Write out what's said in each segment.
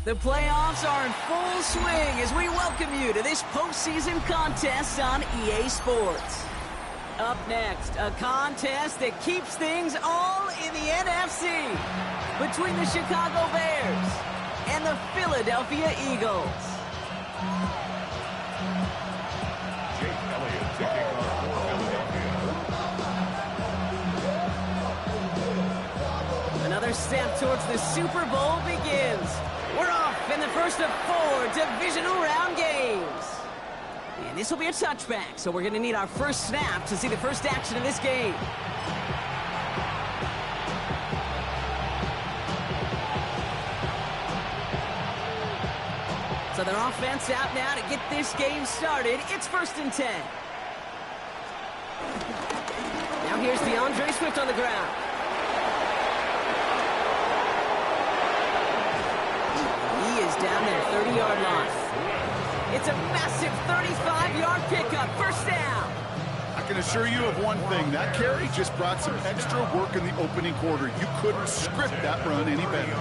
The playoffs are in full swing as we welcome you to this postseason contest on EA Sports. Up next, a contest that keeps things all in the NFC between the Chicago Bears and the Philadelphia Eagles. Another step towards the Super Bowl begins. We're off in the first of 4 divisional round games. And this will be a touchback, so we're going to need our first snap to see the first action of this game. So their offense out now to get this game started. It's 1st and 10. Now here's DeAndre Swift on the ground. Down their 30-yard line. It's a massive 35-yard pickup. First down. I can assure you of one thing. That carry just brought some extra work in the opening quarter. You couldn't script that run any better.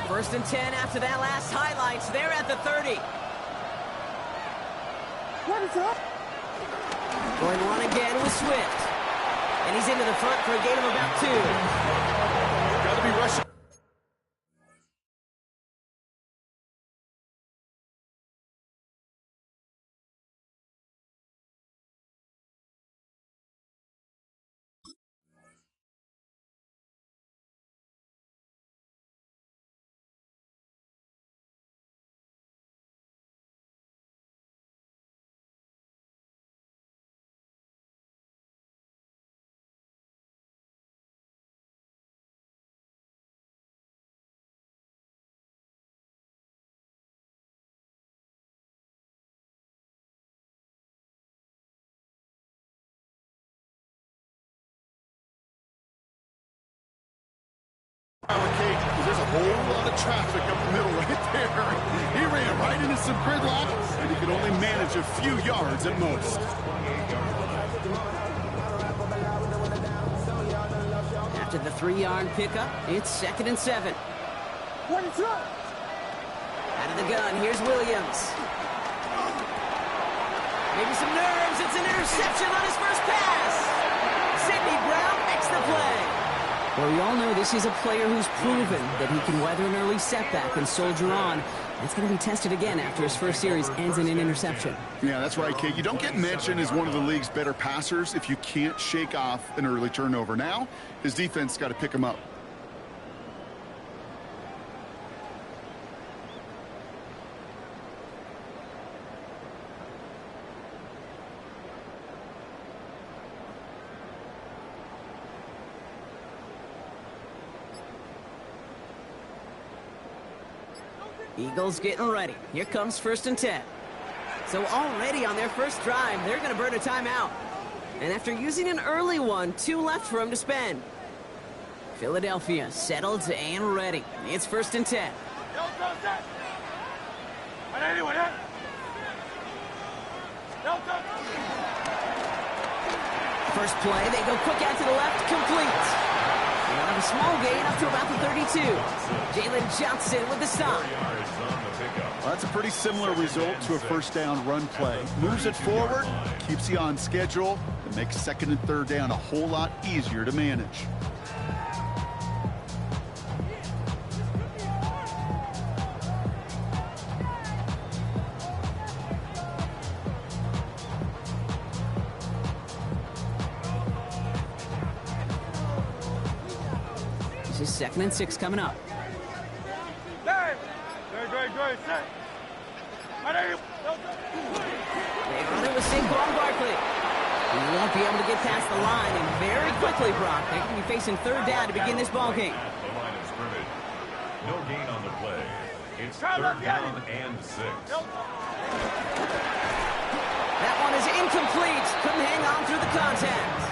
First and 10 after that last highlights. They're at the 30. What is up? Going to run again with Swift. And he's into the front for a gain of about 2. Got to be rushing. There's a whole lot of traffic up the middle right there. He ran right into some gridlock, and he could only manage a few yards at most. After the 3-yard pickup, it's 2nd and 7. What is up? Out of the gun, here's Williams. Maybe some nerves. It's an interception on his first pass. Sidney Brown makes the play. Well, we all know this is a player who's proven that he can weather an early setback and soldier on. It's going to be tested again after his first series ends in an interception. Yeah, that's right, Kate. You don't get mentioned as one of the league's better passers if you can't shake off an early turnover. Now, his defense got to pick him up. Eagles getting ready. Here comes 1st and 10. So already on their first drive, they're going to burn a timeout. And after using an early one, 2 left for them to spend. Philadelphia settled and ready. It's 1st and 10. First play, they go quick out to the left, complete. They'll have a small gain up to about the 32. Jalen Johnson with the stop. Well, that's a pretty similar result to a first down run play. Moves it forward, keeps you on schedule, and makes 2nd and 3rd down a whole lot easier to manage. This is 2nd and 6 coming up. They run it with Saquon Barkley. He won't be able to get past the line, and very quickly, Brock, they can be facing 3rd down to begin this ball game. No gain on the play. It's 3rd down and 6. That one is incomplete. Couldn't hang on through the contact.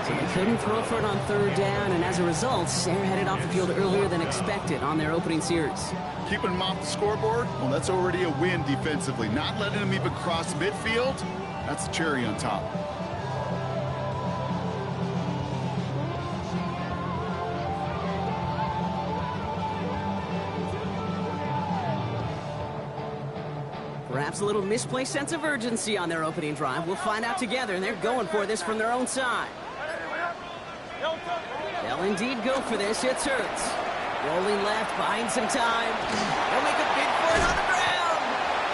So they couldn't throw for it on 3rd down, and as a result, they're headed off the field earlier than expected on their opening series. Keeping them off the scoreboard, well, that's already a win defensively. Not letting them even cross midfield, That's the cherry on top. Perhaps a little misplaced sense of urgency on their opening drive. We'll find out together, and they're going for this from their own side. They'll indeed go for this. It's Hurts. Rolling left, buying some time. They'll make a big for it on the ground.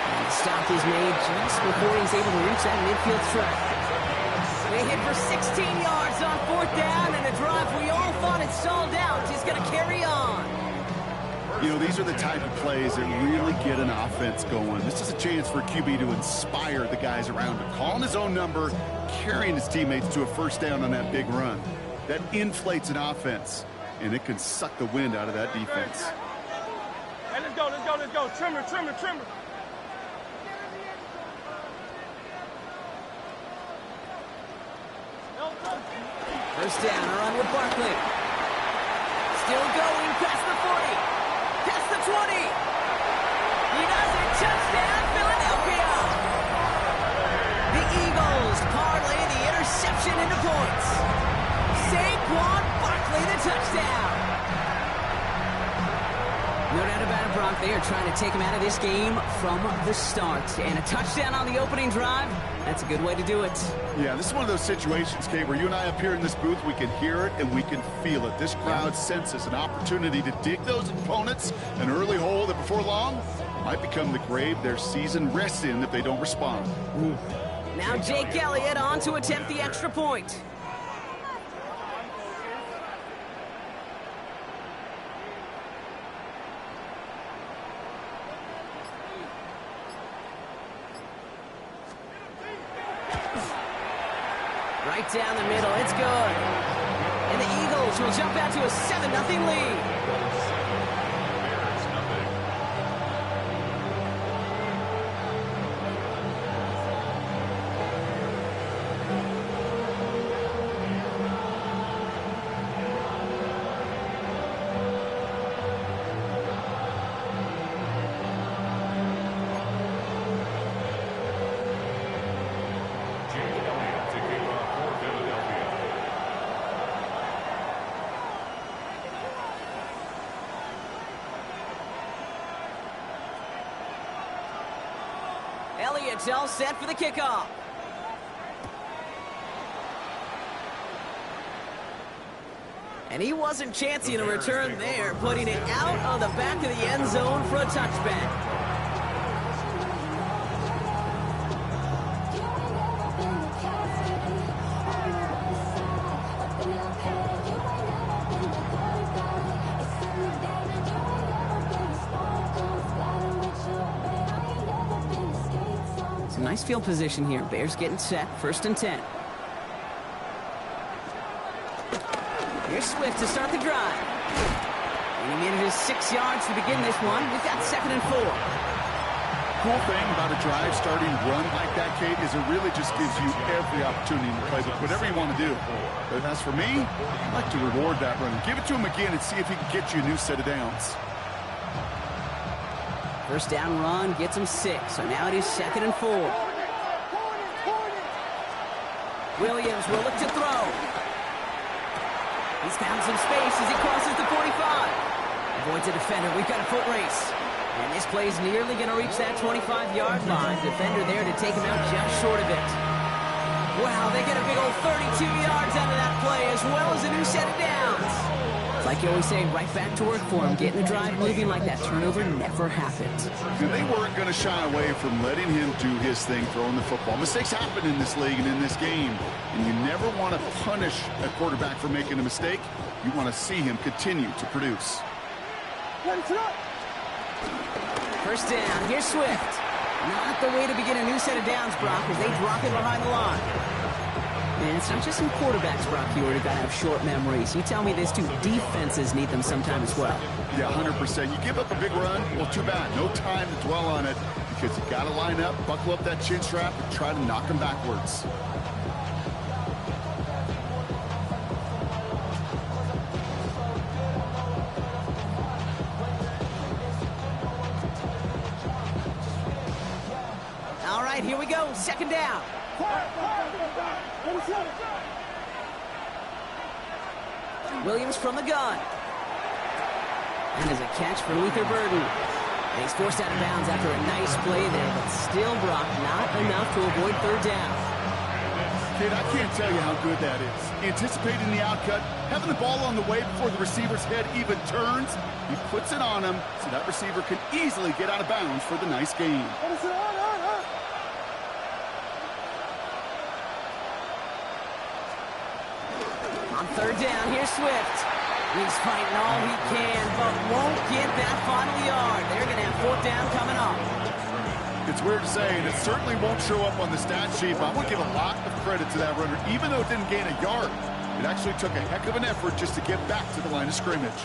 And the stop is made just before he's able to reach that midfield track. They hit for 16 yards on 4th down, and a drive we all thought had stalled out is going to carry on. You know, these are the type of plays that really get an offense going. This is a chance for QB to inspire the guys around him. Calling his own number, carrying his teammates to a 1st down on that big run. That inflates an offense, and it can suck the wind out of that defense. Hey, let's go, let's go, let's go. Trimmer, trimmer, trimmer. First down, a run with Barkley. Still going past the 40. Past the 20. He does it. Touchdown, Philadelphia. The Eagles parlay the interception into points. Saquon Barkley, the touchdown. No doubt about it, Brock. They are trying to take him out of this game from the start. And a touchdown on the opening drive, that's a good way to do it. Yeah, this is one of those situations, Kate, where you and I up here in this booth, we can hear it and we can feel it. This crowd senses an opportunity to dig those opponents an early hole that before long might become the grave their season rests in if they don't respond. Now Jake Elliott on to attempt the extra point. Right down the middle, it's good. And the Eagles will jump out to a 7-0 lead. Elliott's all set for the kickoff. And he wasn't chancing a return there, putting it out on the back of the end zone for a touchback. Nice field position here. Bears getting set. 1st and 10. Here's Swift to start the drive. And he manages 6 yards to begin this one. We've got 2nd and 4. Cool thing about a drive starting run like that, Kate, is it really just gives you every opportunity to play with whatever you want to do. But as for me, I'd like to reward that run. Give it to him again and see if he can get you a new set of downs. 1st down run gets him 6. So now it is 2nd and 4. Williams will look to throw. He's found some space as he crosses the 45. Avoids a defender. We've got a foot race. And this play is nearly going to reach that 25-yard line. Defender there to take him out just short of it. Wow, they get a big old 32 yards out of that play as well as a new set of downs. Like you always say, right back to work for him. Getting the drive moving like that turnover never happened. They weren't going to shy away from letting him do his thing, throwing the football. Mistakes happen in this league and in this game. And you never want to punish a quarterback for making a mistake. You want to see him continue to produce. 1st down. Here's Swift. Not the way to begin a new set of downs, Brock, as they drop it behind the line. And it's not just some quarterbacks, Brock, you already got to have short memories. You tell me this too, defenses need them sometime as well. Yeah, 100%. You give up a big run, well, too bad. No time to dwell on it because you got to line up, buckle up that chin strap, and try to knock them backwards. All right, here we go. 2nd down. Williams from the gun. And there's a catch for Luther Burden. And he's forced out of bounds after a nice play there, but still, Brock, not enough to avoid third down. Kid, I can't tell you how good that is. Anticipating the outcut, having the ball on the way before the receiver's head even turns, he puts it on him so that receiver can easily get out of bounds for the nice gain. On third down, here's Swift. He's fighting all he can, but won't get that final yard. They're going to have fourth down coming up. It's weird to say, and it certainly won't show up on the stat sheet, but I want to give a lot of credit to that runner. Even though it didn't gain a yard, it actually took a heck of an effort just to get back to the line of scrimmage.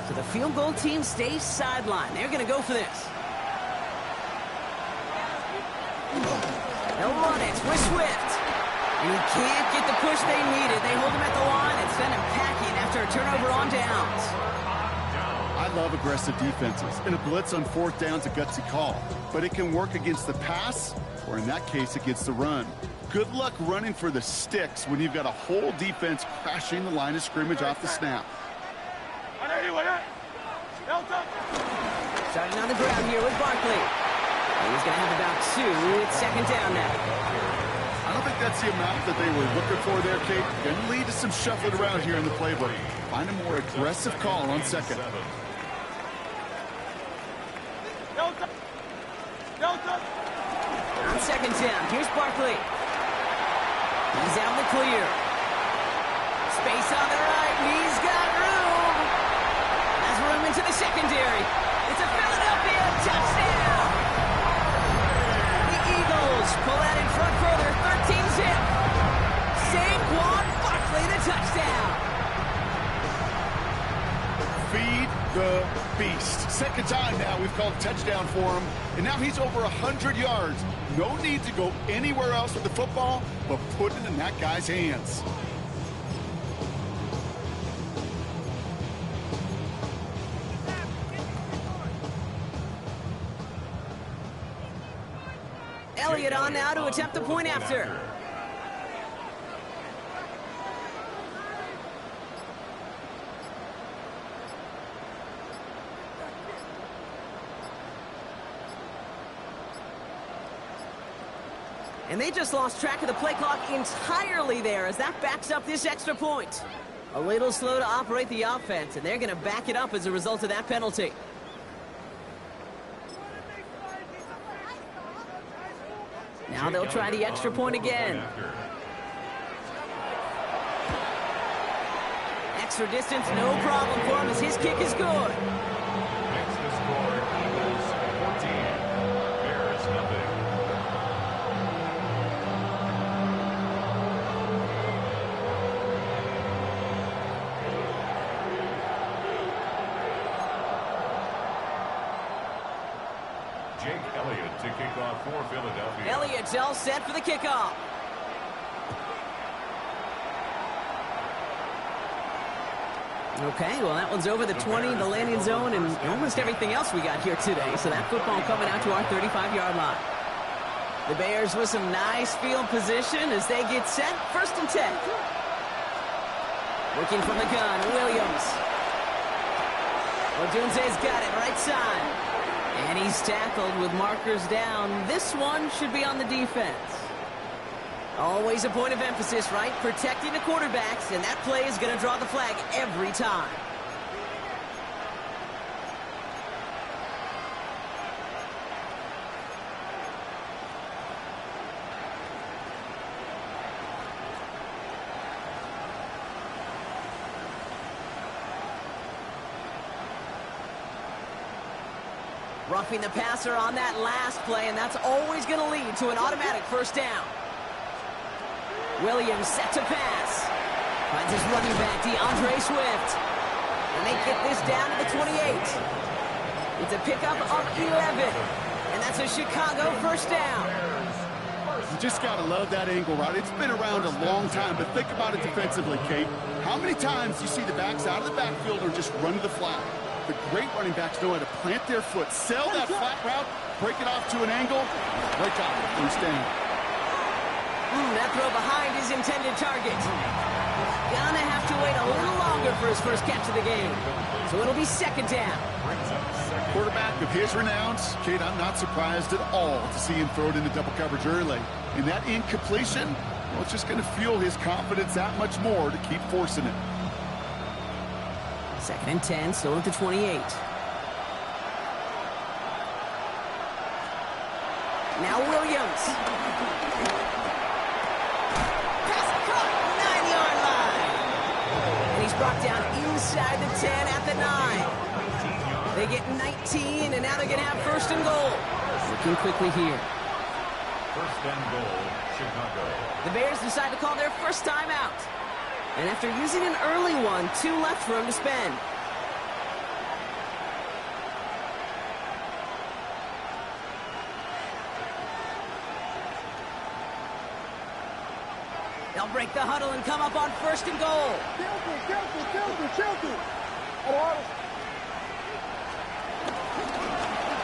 So the field goal team stays sidelined. They're going to go for this. They'll run it with Swift. And he can't get the push they needed. They hold him at the line and send him packing after a turnover on downs. I love aggressive defenses, and a blitz on fourth down's a gutsy call. But it can work against the pass, or in that case, against the run. Good luck running for the sticks when you've got a whole defense crashing the line of scrimmage off the snap. Starting on the ground here with Barkley. He's going to have about two. It's second down now. I don't think that's the amount that they were looking for there, Kate. Going to lead to some shuffling around here in the playbook. Find a more aggressive call on second. On second down, here's Barkley. He's out in the clear. Space on the right. He's got room. Has room into the secondary. It's a Philadelphia touchdown. The Eagles pull that in front further. 13-zip. Saquon Barkley, the touchdown. Feed the beast. Second time now we've called touchdown for him, and now he's over 100 yards. No need to go anywhere else with the football, but put it in that guy's hands. Elliott on now to attempt the point after. And they just lost track of the play clock entirely there as that backs up this extra point. A little slow to operate the offense, and they're going to back it up as a result of that penalty. Now they'll try the extra point again. Extra distance, no problem for him as his kick is good. Makes the score Eagles 14, Bears nothing. Jake Elliott to kick off for Philadelphia. Elliott's all set for the kickoff. Okay, well, that one's over the 20, the landing zone, and almost everything else we got here today. So that football coming out to our 35-yard line. The Bears with some nice field position as they get set. First and 10. Working from the gun, Williams. Odunze's got it, right side. And he's tackled with markers down. This one should be on the defense. Always a point of emphasis, right? Protecting the quarterbacks, and that play is going to draw the flag every time. Roughing the passer on that last play, and that's always going to lead to an automatic first down. Williams set to pass. Finds his running back, DeAndre Swift. And they get this down to the 28. It's a pickup of 11. And that's a Chicago first down. You just got to love that angle route. It's been around a long time, but think about it defensively, Kate. How many times do you see the backs out of the backfield or just run to the flat? The great running backs know how to plant their foot, sell that flat route, break it off to an angle, break out the first down. That throw behind his intended target. Gonna have to wait a little longer for his first catch of the game. So it'll be second down. Quarterback of his renounce, Kate, I'm not surprised at all to see him throw it into double coverage early. And that incompletion, well, it's just going to fuel his confidence that much more to keep forcing it. Second and 10, still at the 28. Now Williams. Pass caught, 9-yard line. And he's brought down inside the 10 at the 9. They get 19, and now they're going to have first and goal. Looking quickly here. First and goal, Chicago. The Bears decide to call their first timeout. And after using an early one, 2 left for him to spend. They'll break the huddle and come up on first and goal.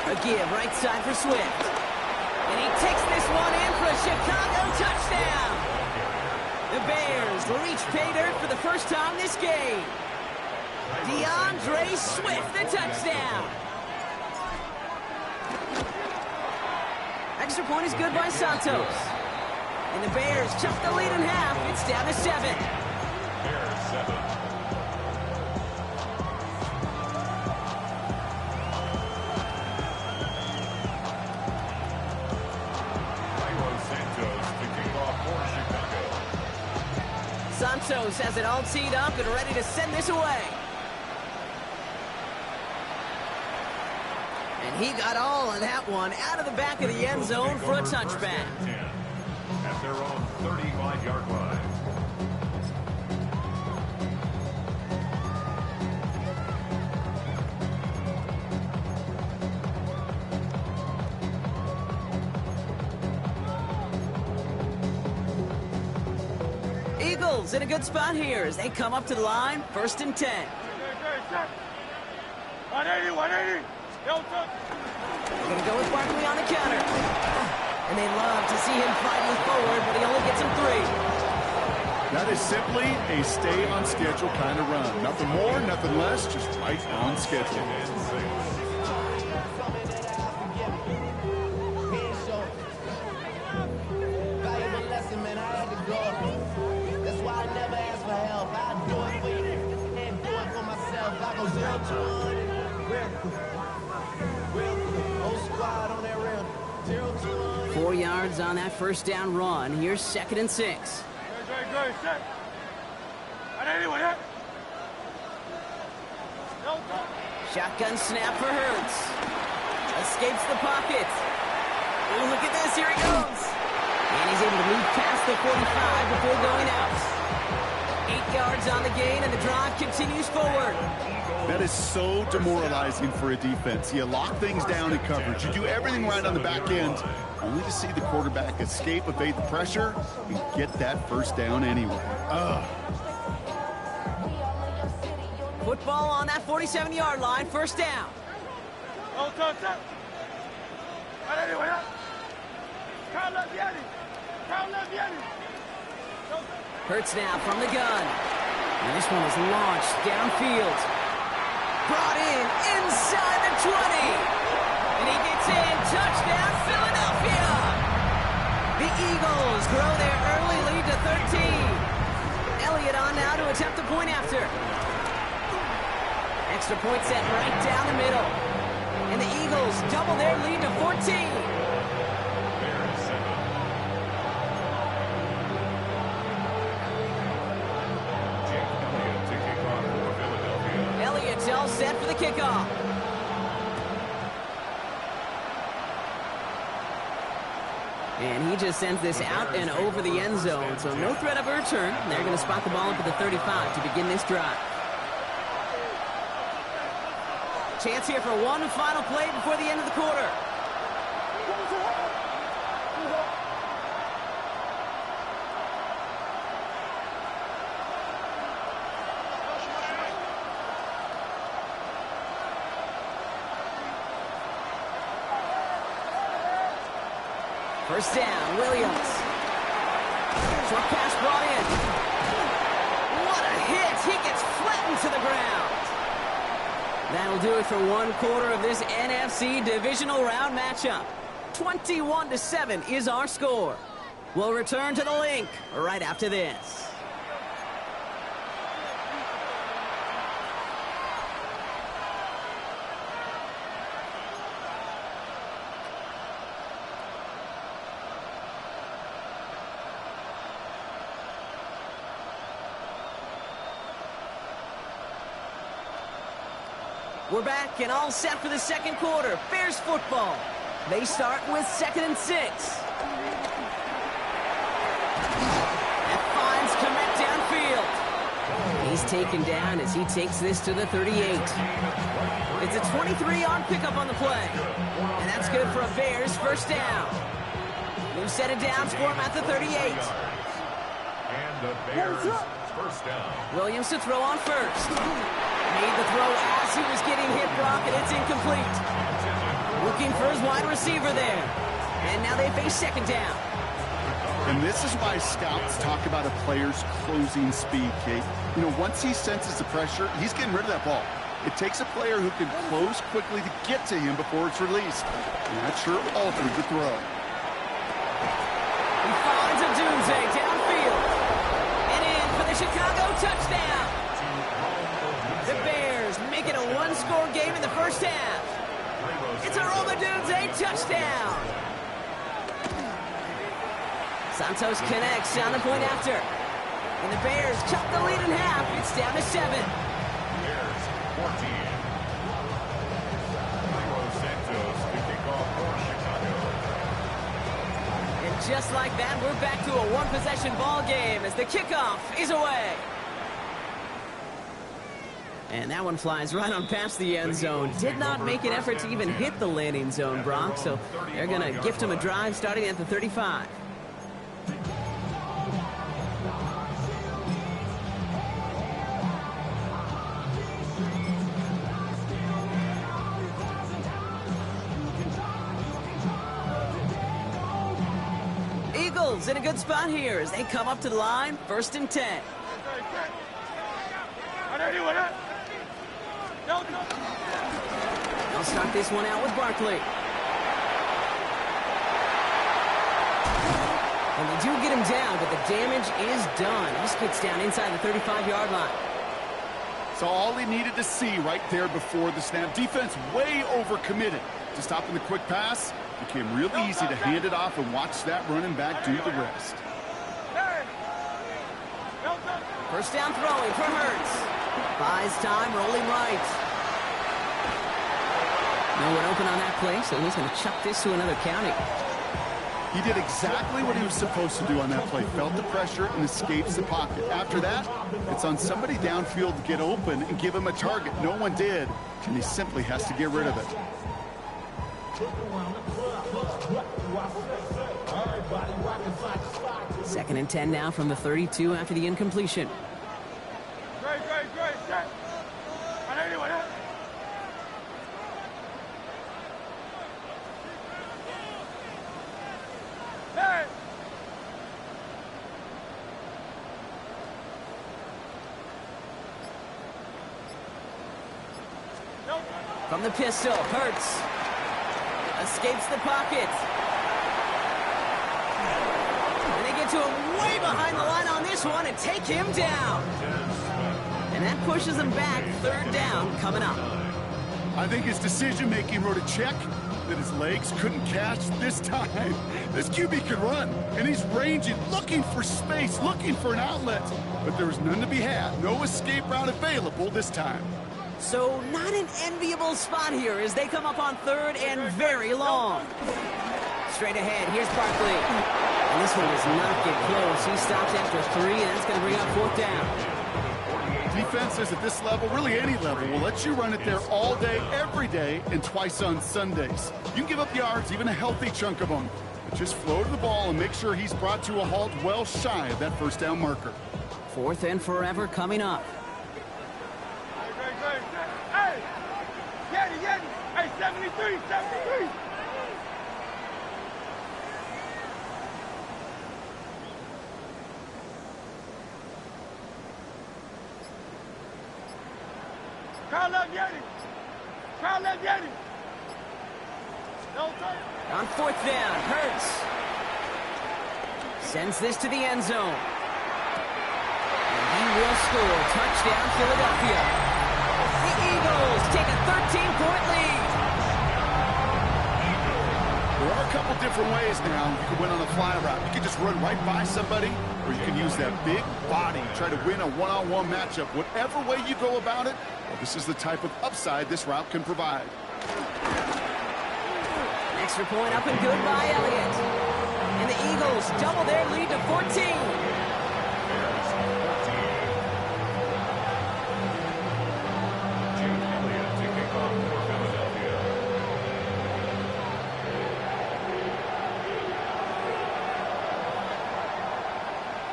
A give right side for Swift. And he takes this one in for a Chicago touchdown. The Bears reach pay dirt for the first time this game. DeAndre Swift, the touchdown. Extra point is good by Santos. And the Bears chop the lead in half. It's down to 7. Bears 7. Santos has it all teed up and ready to send this away. And he got all of that one out of the back of the end zone for a touchback. At their own 35-yard line. Eagles in a good spot here as they come up to the line, first and 10. 180. They're going to go with Barkley on the counter. And they love to see him fighting forward, but he only gets him 3. That is simply a stay on schedule kind of run. Nothing more, nothing less, just right on schedule. Four 4 yards on that first down run. Here's second and 6. Shotgun snap for Hurts. Escapes the pocket. Ooh, look at this. Here he goes. And he's able to move past the 45 before going out. 8 yards on the gain, and the drive continues forward. That is so demoralizing for a defense. You lock things down in coverage. You do everything right on the back end, only to see the quarterback escape, evade the pressure, and get that first down anyway. Football on that 47-yard line, first down. Hurts now from the gun. And this one is launched downfield. Brought in inside the 20. And he gets in. Touchdown, Philadelphia. The Eagles grow their early lead to 13. Elliott on now to attempt the point after. Extra point set right down the middle. And the Eagles double their lead to 14. Elliott's all set for the kickoff. And he just sends this out and over the end zone, so no threat of a return. They're going to spot the ball up at the 35 to begin this drive. Chance here for one final play before the end of the quarter. First down, Williams. Short pass brought in. What a hit. He gets flattened to the ground. That'll do it for one quarter of this NFC divisional round matchup. 21-7 is our score. We'll return to the link right after this. We're back and all set for the second quarter. Bears football. They start with 2nd and 6. That finds Komet downfield. He's taken down as he takes this to the 38. It's a 23-yard pickup on the play. And that's good for a Bears first down. New set of downs for him at the 38. And the Bears first down. Williams to throw on first. Made the throw as he was getting hit, Brock, and it's incomplete. Looking for his wide receiver there. And now they face second down. And this is why scouts talk about a player's closing speed, Kate. You know, once he senses the pressure, he's getting rid of that ball. It takes a player who can close quickly to get to him before it's released. And that sure altered the throw. He finds a Dunze downfield. And in for the Chicago touchdown. The Bears make it a one-score game in the first half. It's a Roma Dunze touchdown. Santos connects on the point after. And the Bears chop the lead in half. It's down to 7. Bears 14. Santos to kick off for Chicago. And just like that, we're back to a one-possession ball game as the kickoff is away. And that one flies right on past the end zone. Did not make an effort to even hit the landing zone, Brock. So they're going to gift him a drive starting at the 35. Eagles in a good spot here as they come up to the line. 1st and 10. They'll start this one out with Barkley. And they do get him down, but the damage is done. This gets down inside the 35-yard line. So all he needed to see right there before the snap. Defense way overcommitted to stopping the quick pass. Became real easy to hand it off and watch that running back do the rest. First down throwing for Hurts. Buys time, rolling right. No one open on that play, so he's going to chuck this to another county. He did exactly what he was supposed to do on that play. Felt the pressure and escapes the pocket. After that, it's on somebody downfield to get open and give him a target. No one did, and he simply has to get rid of it. Second and 10 now from the 32 after the incompletion. From the pistol, Hurts escapes the pocket. And they get to him way behind the line on this one and take him down. And that pushes him back. 3rd down coming up. I think his decision-making wrote a check that his legs couldn't catch this time. This QB could run, and he's ranging, looking for space, looking for an outlet. But there was none to be had. No escape route available this time. So not an enviable spot here as they come up on 3rd and very long. Straight ahead, here's Barkley. And this one does not get close. He stops after 3, and that's going to bring up 4th down. Defenses at this level, really any level, will let you run it there all day, every day, and twice on Sundays. You can give up yards, even a healthy chunk of them. But just float the ball and make sure he's brought to a halt well shy of that 1st down marker. 4th and forever coming up. Hey, 73. Crowd left Yeti. Crowd left Yeti. On fourth down, Hurts sends this to the end zone. And he will score. Touchdown, Philadelphia. The Eagles take a 13-point lead. There are a couple different ways now. You can win on a fly route. You can just run right by somebody, or you can use that big body, try to win a one-on-one matchup. Whatever way you go about it, well, this is the type of upside this route can provide. Extra point up and good by Elliott. And the Eagles double their lead to 14.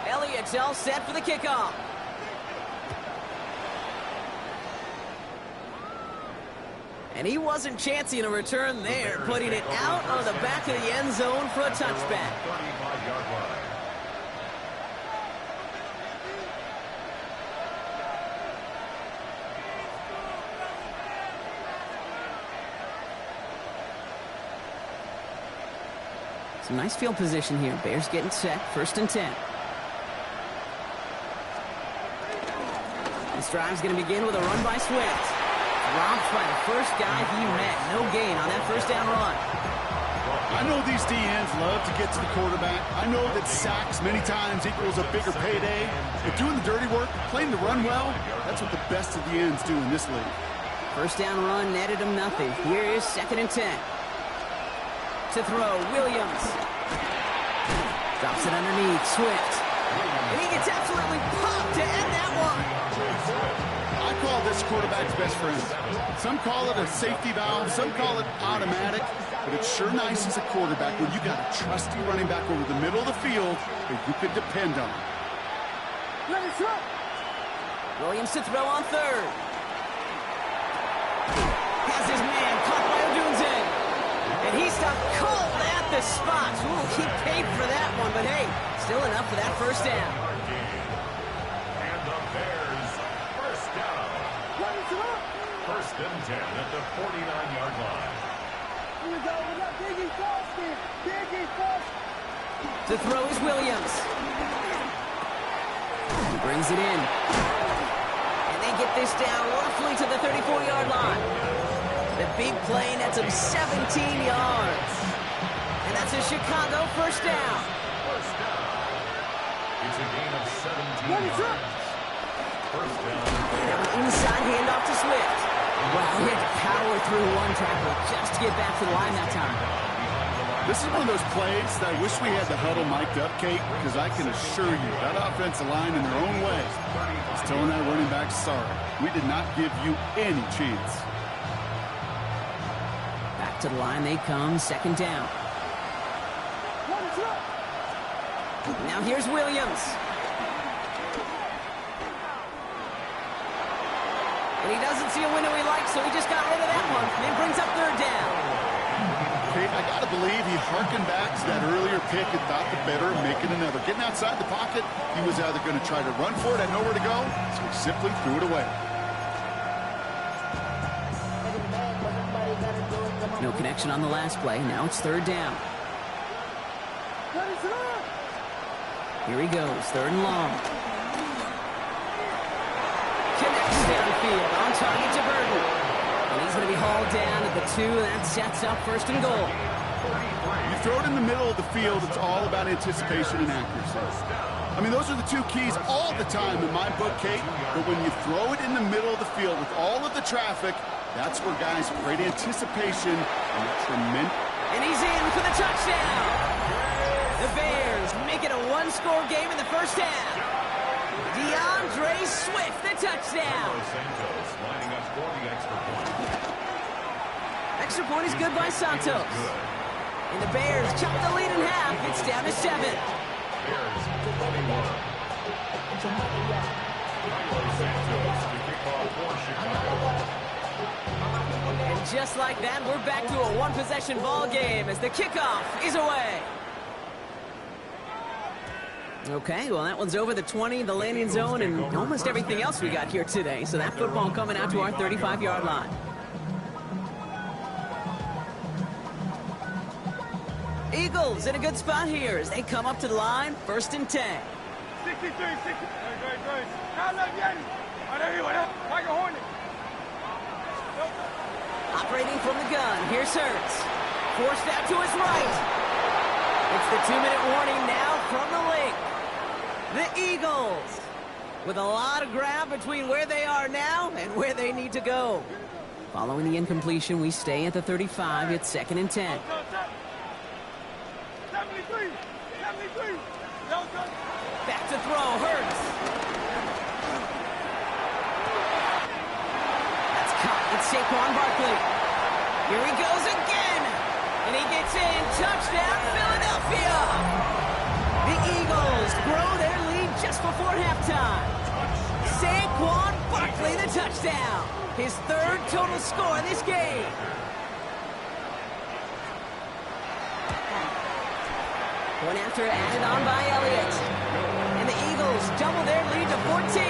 Elliott's all set for the kickoff. And he wasn't chancing a return there, putting it out on the back of the end zone for a touchback. Some nice field position here. Bears getting set, 1st and 10. This drive's going to begin with a run by Swift. Robbed by the first guy he met. No gain on that first down run. I know these DNs love to get to the quarterback. I know that sacks many times equals a bigger payday. But doing the dirty work, playing the run well, that's what the best of the ends do in this league. First down run netted him nothing. Here is 2nd and 10. To throw, Williams. Drops it underneath, Swift. And he gets absolutely popped to end that one. I call this quarterback's best friend. Some call it a safety valve, some call it automatic, but it's sure nice as a quarterback when you got a trusty running back over the middle of the field that you could depend on. Williams to throw on 3rd. Has his man caught by Odunze. And he stopped cold at the spot. Ooh, he paid for that one, but hey, still enough for that first down. First and 10 at the 49-yard line. Here we go. We got Biggie Foster. Biggie Foster. To throw is Williams. He brings it in. And they get this down roughly to the 34-yard line. The big play nets him 17 yards. And that's a Chicago first down. First down. It's a gain of 17 yards. First down. Now an inside handoff to Swift. Wow, he had to power through one tackle just to get back to the line that time. This is one of those plays that I wish we had the huddle mic'd up, Kate, because I can assure you that offensive line in their own way is telling that running back, sorry, we did not give you any chance. Back to the line they come, 2nd down. Now here's Williams. And he doesn't see a window he likes, so he just got rid of that one. And brings up 3rd down. Kate, I got to believe he harkened back to that earlier pick and thought the better of making another. Getting outside the pocket, he was either going to try to run for it, had nowhere to go, so he simply threw it away. No connection on the last play. Now it's 3rd down. Here he goes, 3rd and long. Connects downfield, on target to Burton. And he's going to be hauled down at the 2, and that sets up 1st and goal. You throw it in the middle of the field, it's all about anticipation and accuracy. I mean, those are the 2 keys all the time in my book, Kate. But when you throw it in the middle of the field with all of the traffic, that's where guys have great anticipation and a tremendous... And he's in for the touchdown. The Bears make it a 1-score game in the first half. DeAndre Swift, the touchdown. Santos lining up for the extra point. Extra point is good by Santos. And the Bears chop the lead in half. It's down to 7. Bears 21. Santos to kick off for Chicago. And just like that, we're back to a one-possession ball game as the kickoff is away. Okay, well, that one's over the 20, the landing zone, and almost everything else we got here today. So that football coming out to our 35-yard line. Eagles in a good spot here as they come up to the line, 1st and 10. 63, 60. Great. Now left, Yeti. Like a Hornet. Operating from the gun, here's Hurts. Forced out to his right. It's the 2-minute warning now from the link. The Eagles with a lot of ground between where they are now and where they need to go. Following the incompletion, we stay at the 35. It's 2nd and 10. 73. Back to throw, Hurts. That's caught. It's Saquon Barkley. Here he goes again. And he gets in. Touchdown, Philadelphia. The Eagles grow their lead just before halftime. Saquon Barkley, the touchdown. His 3rd total score in this game. One after added on by Elliott. And the Eagles double their lead to 14.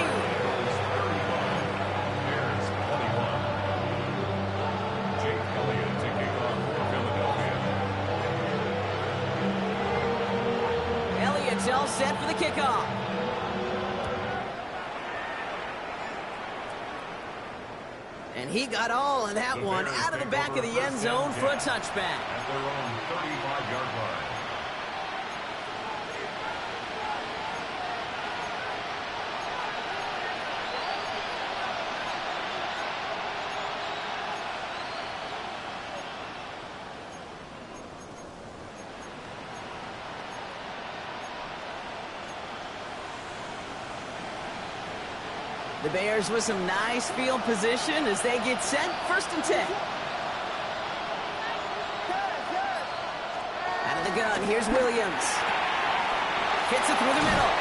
Elliott's all set for the kickoff. And he got all of that one out of the back of the end zone for a touchback. At their own 35-yard line. The Bears with some nice field position as they get set. 1st and 10. Out of the gun, here's Williams. Hits it through the middle.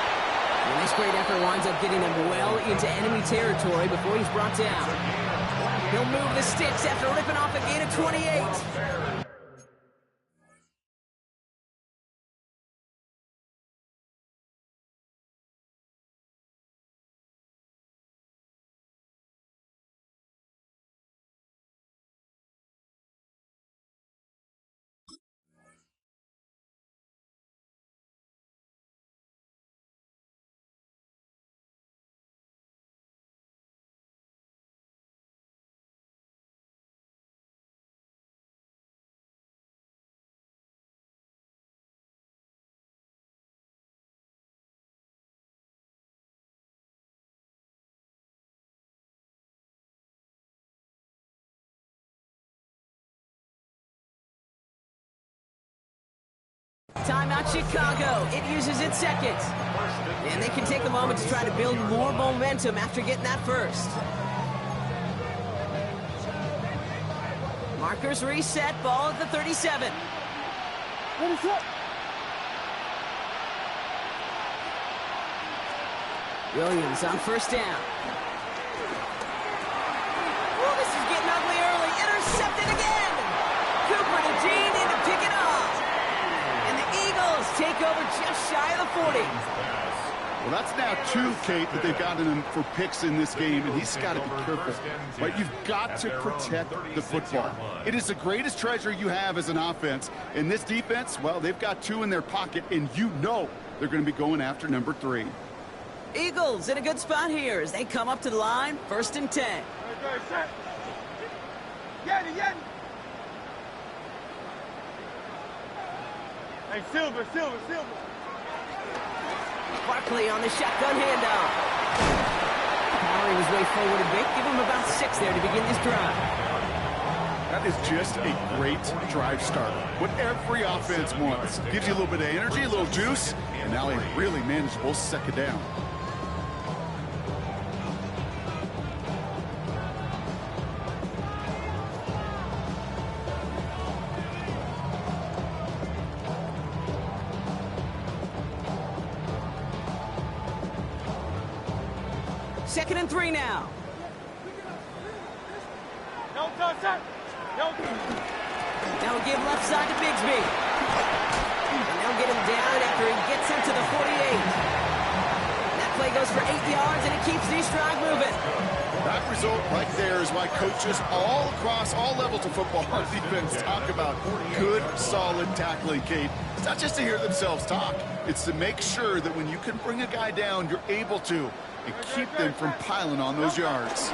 And this great effort winds up getting him well into enemy territory before he's brought down. He'll move the sticks after ripping off a gain of 28. Timeout Chicago. It uses its 2nd. And they can take a moment to try to build more momentum after getting that 1st. Markers reset. Ball at the 37. Williams on 1st down. Oh, this is getting ugly early. Intercepted again. Cooper to Dean in to pick it off. And the Eagles take over just shy of the 40. Well, that's now 2, Kate, that they've gotten him for picks in this game, and he's got to be careful. Right? You've got to protect the football. It is the greatest treasure you have as an offense. In this defense, well, they've got 2 in their pocket, and you know they're going to be going after number 3. Eagles in a good spot here as they come up to the line, 1st and 10. Yeti. Hey, Silver. Barkley on the shotgun handoff. Powering his way forward a bit. Give him about 6 there to begin this drive. That is just a great drive starter. What every offense wants. Gives you a little bit of energy, a little juice, and now a really manageable 2nd down. Second and 3 now. Don't touch that. Now we'll give left side to Bigsby. And they'll get him down after he gets into the 48. yards, and it keeps these drive moving. That result right there is why coaches all across all levels of football on defense talk about good, solid tackling, Kate. It's not just to hear themselves talk. It's to make sure that when you can bring a guy down, you're able to, and keep them from piling on those yards.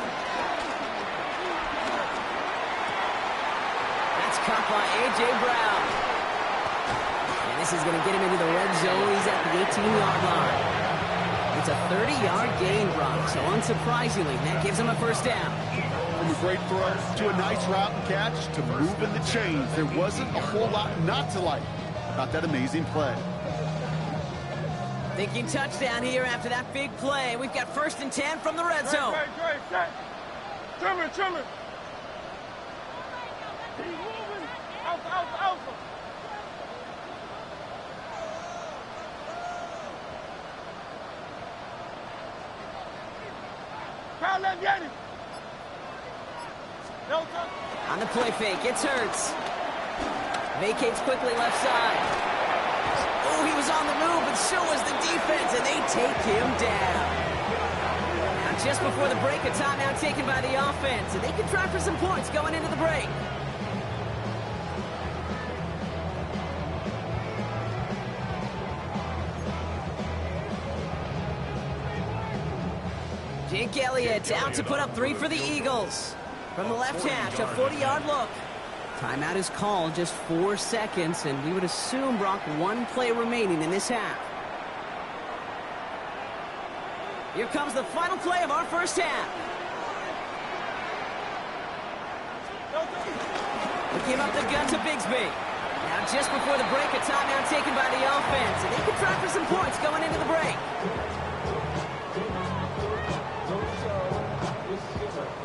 That's caught by A.J. Brown. And this is going to get him into the red zone. He's at the 18-yard line. It's a 30-yard gain, Brock, so unsurprisingly, that gives him a first down. From a great throw to a nice route and catch to moving the chains, there wasn't a whole lot not to like about that amazing play. Thinking touchdown here after that big play. We've got 1st and 10 from the red zone. Trimmer. He's moving. Alpha. Crowd, let him get him. No touch. On the play fake, it's Hurts. Vacates quickly left side. Oh, he was on the move, but so was the defense, and they take him down. Now, just before the break, a timeout taken by the offense, and they can try for some points going into the break. Jake Elliott out to put up 3 for the Eagles. From the left hash, a 40-yard look. Timeout is called, just 4 seconds, and we would assume, Brock, 1 play remaining in this half. Here comes the final play of our first half. They give up the gun to Bigsby. Now, just before the break, a timeout taken by the offense, and they can try for some points going into the break.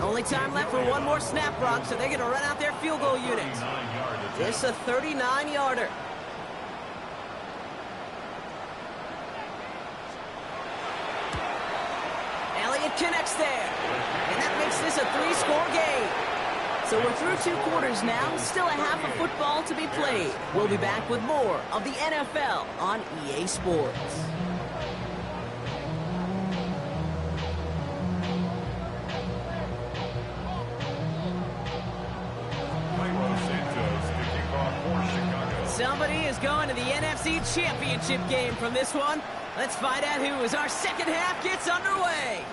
Only time left for 1 more snap, Brock, so they're going to run out their field goal unit. This a 39-yarder. Elliott connects there. And that makes this a 3-score game. So we're through 2 quarters now. Still a half of football to be played. We'll be back with more of the NFL on EA Sports. Somebody is going to the NFC Championship game from this one. Let's find out who as our second half gets underway.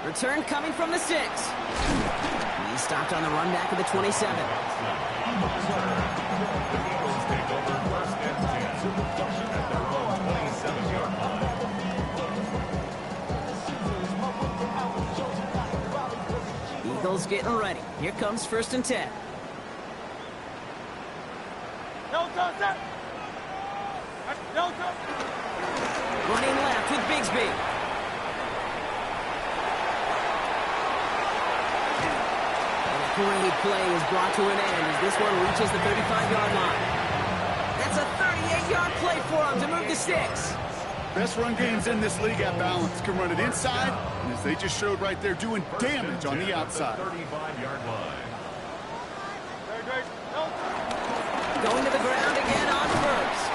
Return coming from the 6. He's stopped on the run back of the 27. Eagles getting ready. Here comes 1st and 10. Running left with Bigsby. And a great play is brought to an end as this one reaches the 35-yard line. That's a 38-yard play for him to move the 6. Best run games in this league at balance. Can run it inside, and as they just showed right there, doing damage on the outside. 35-yard line. Going to the ground again on 1st.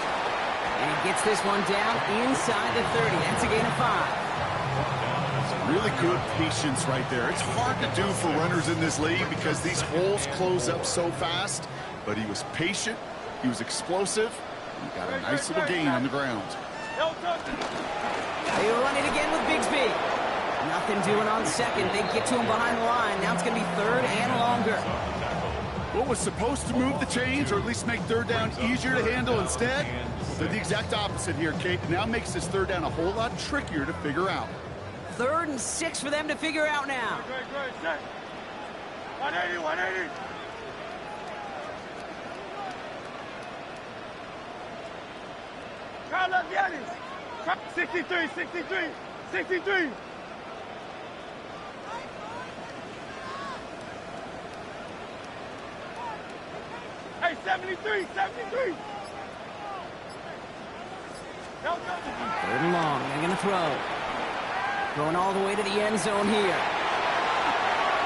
And he gets this one down inside the 30. That's a gain of 5. Really good patience right there. It's hard to do for runners in this league because these holes close up so fast. But he was patient. He was explosive. He got a nice little gain on the ground. They run it again with Bigsby. Nothing doing on 2nd. They get to him behind the line. Now it's going to be 3rd and longer. What was supposed to move the chains, or at least make 3rd down easier to handle instead, did the exact opposite here, Kate. It now makes this 3rd down a whole lot trickier to figure out. 3rd and 6 for them to figure out now. 180. Crowd, let him get him. 63. Hey, 73. 3rd and long. They're going to throw. Throwing all the way to the end zone here.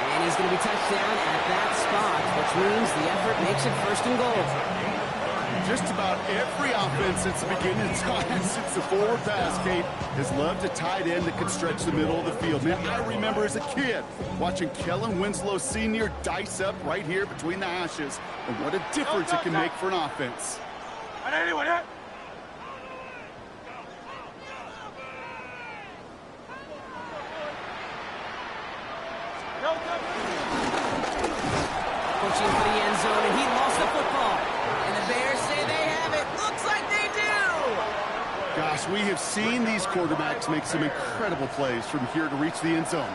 And he's going to be touched down at that spot, which means the effort makes it 1st and goal. Just about every offense since the beginning of time, since the forward pass, Kate, has loved a tight end that can stretch the middle of the field. Man, I remember as a kid watching Kellen Winslow Sr. dice up right here between the hashes, and what a difference it can make for an offense. Pushing for the end zone, and he lost the football. And the Bears say they have it. Looks like they do. Gosh, we have seen these quarterbacks make some incredible plays from here to reach the end zone.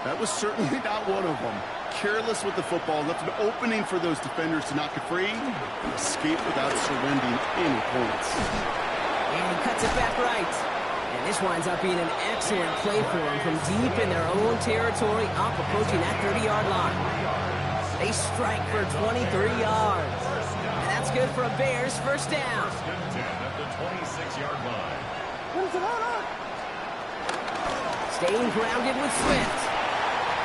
That was certainly not one of them. Careless with the football, left an opening for those defenders to knock it free, and escape without surrendering any points. And he cuts it back right. And this winds up being an excellent play for him from deep in their own territory, up approaching that 30-yard line. They strike for 23 yards. And that's good for a Bears first down. First and 10 at the 26-yard line. Staying grounded with Swift.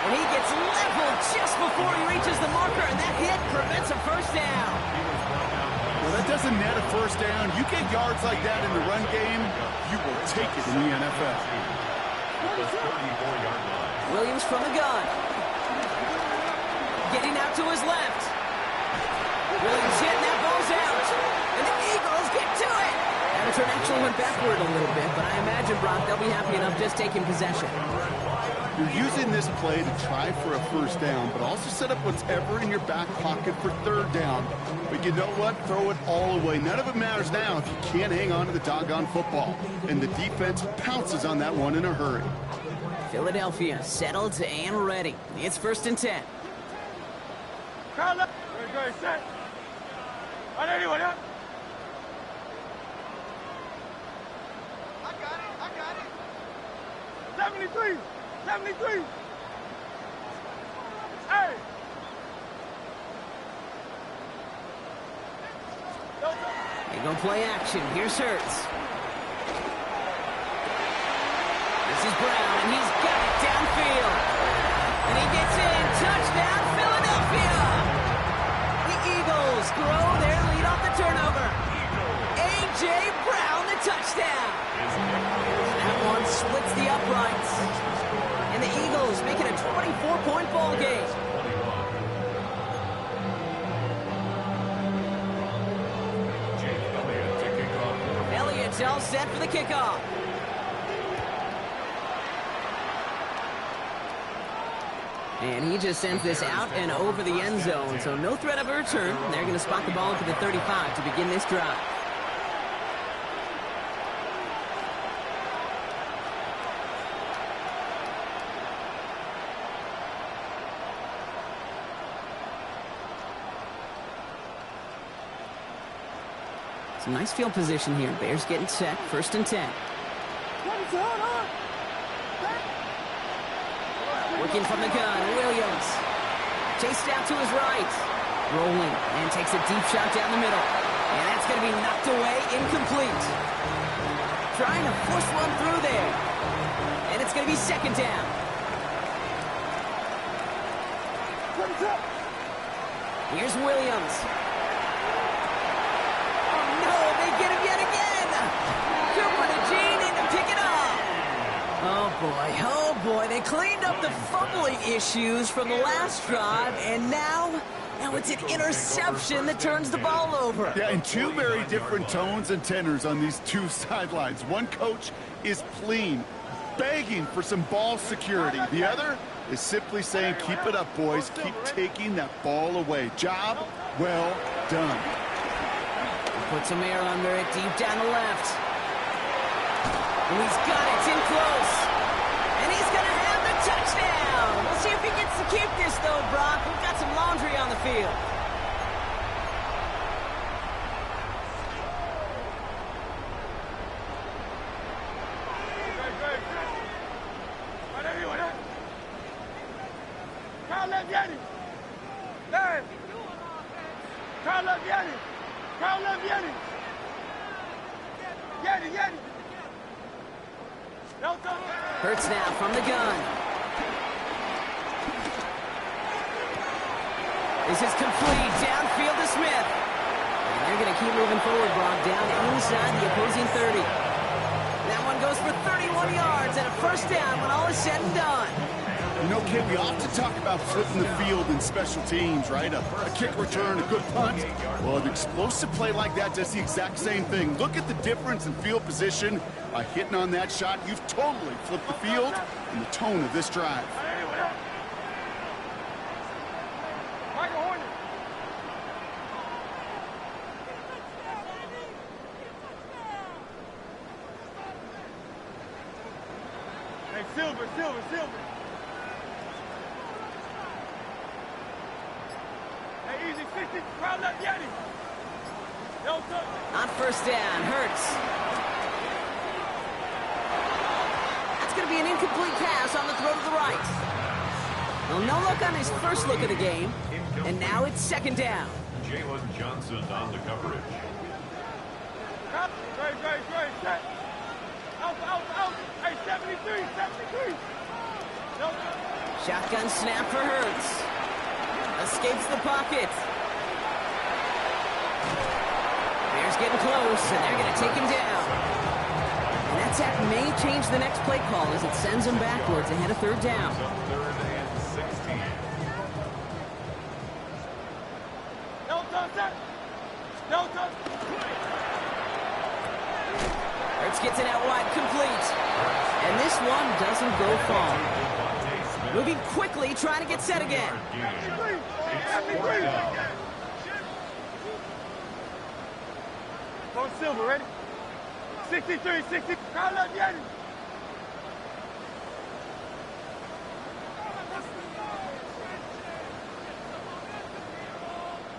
And he gets leveled just before he reaches the marker, and that hit prevents a first down. Well, that doesn't net a first down. You get yards like that in the run game, you will take it in the NFL. The 34-yard line. Williams from the gun. Getting out to his left. Williams hit, and that ball's out. And the Eagles get to it. That return actually went backward a little bit, but I imagine, Brock, they'll be happy enough just taking possession. You're using this play to try for a first down, but also set up whatever in your back pocket for third down. But you know what? Throw it all away. None of it matters now if you can't hang on to the doggone football. And the defense pounces on that one in a hurry. Philadelphia settled and ready. It's first and 10. Good, set. I got it. 73. Hey. They go play action. Here's Hurts. This is Brown, and he's got it downfield. And he gets in. Touchdown, Philadelphia. The Eagles grow their lead off the turnover. A.J. Brown, the touchdown. That one splits the uprights. And the Eagles make it a 24-point ball game. Elliott's all set for the kickoff. And he just sends this out and over the end zone, so no threat of a return. They're going to spot the ball up at the 35 to begin this drive. Some nice field position here. Bears getting set. First and 10. Working from the gun. Williams. Chased out to his right. Rolling and takes a deep shot down the middle. And that's going to be knocked away. Incomplete. Trying to force one through there. And it's going to be second down. Here's Williams. Get him yet again. Cooper to Gene in to pick it up. Oh boy, they cleaned up the fumbling issues from the last drive, and now it's an interception that turns the ball over. Yeah, and two very different tones and tenors on these two sidelines. One coach is pleading, begging for some ball security. The other is simply saying, keep it up, boys. Keep taking that ball away. Job well done. Put some air under it, deep down the left. And he's got it, it's in close. And he's going to have the touchdown. We'll see if he gets to keep this, though, Brock. We've got some laundry on the field. Hurts now from the gun. This is complete. Downfield to Smith. And They're going to keep moving forward, Brock, down inside the opposing 30. That one goes for 31 yards and a first down when all is said and done. You know, Kid, we often talk about flipping the field in special teams, right? A kick return, a good punt. Well, an explosive play like that does the exact same thing. Look at the difference in field position. By hitting on that shot, you've totally flipped the field and the tone of this drive. Hey, Silver. Hey, easy, 60. Crowd left, Yeti. On first down, Hurts. That's going to be an incomplete pass on the throw to the right. Well, no look on his first look of the game, and now it's second down. Jalen Johnson on the coverage. Great. Set. Out. Hey, 73. Shotgun snap for Hurts. Escapes the pocket. Bears getting close, and they're going to take him down. And that sack may change the next play call as it sends him backwards ahead of third down. Third and 16. Hurts gets it out wide, complete. And this one doesn't go far. Moving quickly, trying to get set again. Go Silver, ready? 60. Crowd left, Yeti.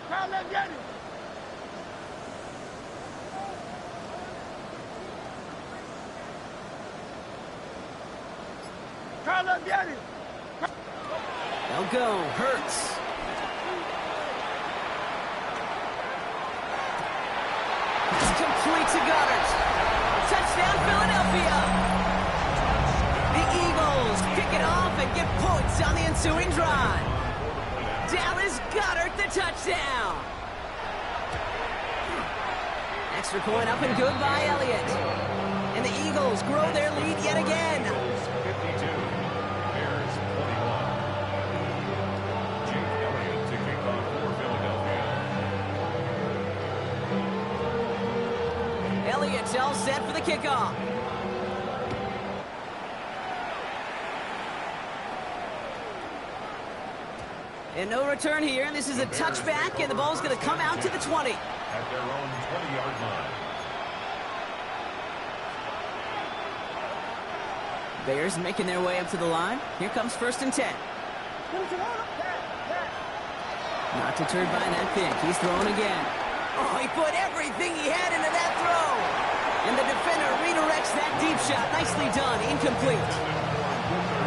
Crowd left, Yeti. Crowd left, Yeti. They'll go, Hurts. Complete to Goddard. Touchdown, Philadelphia. The Eagles pick it off and get points on the ensuing drive. Dallas Goddard the touchdown. Extra point up and good by Elliott. And the Eagles grow their lead yet again. 52. Bears 41. Jake Elliott to kick off for Philadelphia. Elliott's all set for the kickoff. And no return here. This is a touchback, and the ball's going to come out to the 20. At their own 20-yard line. Bears making their way up to the line. Here comes first and 10. Not deterred by that pick. He's throwing again. Oh, he put everything he had into that throw. And the defender redirects that deep shot. Nicely done. Incomplete.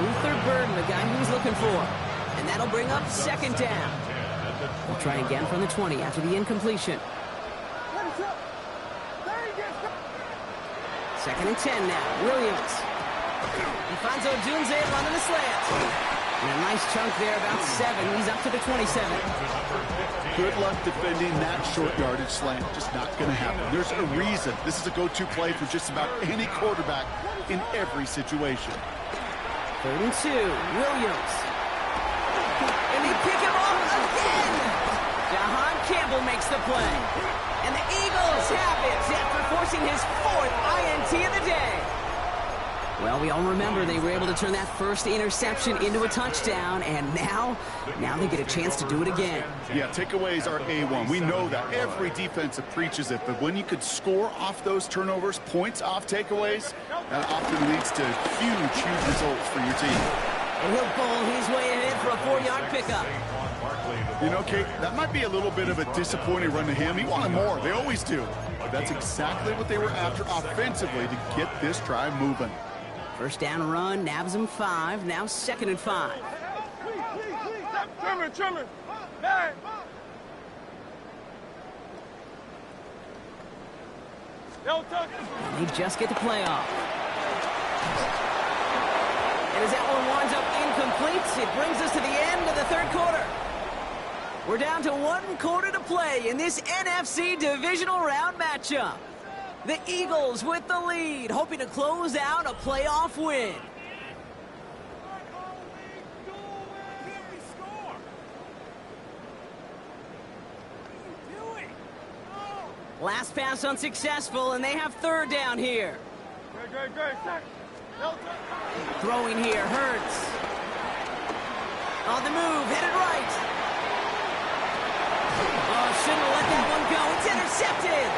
Luther Burden, the guy he was looking for. And that'll bring up second down. We'll try again from the 20 after the incompletion. Second and 10 now. Williams. He finds Odunze running the slant. And a nice chunk there, about 7. He's up to the 27. Good luck defending that short yardage slant. Just not going to happen. There's a reason. This is a go-to play for just about any quarterback in every situation. Third and 2. Williams. And they pick him off again. Jahan Campbell makes the play. And the Eagles have it after forcing his 4th INT of the day. Well, we all remember they were able to turn that first interception into a touchdown, and now they get a chance to do it again. Yeah, takeaways are A1. We know that. Every defensive preaches it, but when you could score off those turnovers, points off takeaways, that often leads to huge results for your team. And he'll bowl his way ahead for a 4-yard pickup. You know, Kate, that might be a little bit of a disappointing run to him. He wanted more. They always do. But that's exactly what they were after offensively to get this drive moving. First down run, nabs him 5. Now second and 5. Trimmer. Hey. They just get the playoff. And as that one winds up incomplete, it brings us to the end of the third quarter. We're down to 1 quarter to play in this NFC divisional round matchup. The Eagles with the lead, hoping to close out a playoff win. Last pass unsuccessful, and they have 3rd down here. Throwing here, Hurts. On the move, headed right. Oh, shouldn't have let that one go. It's intercepted.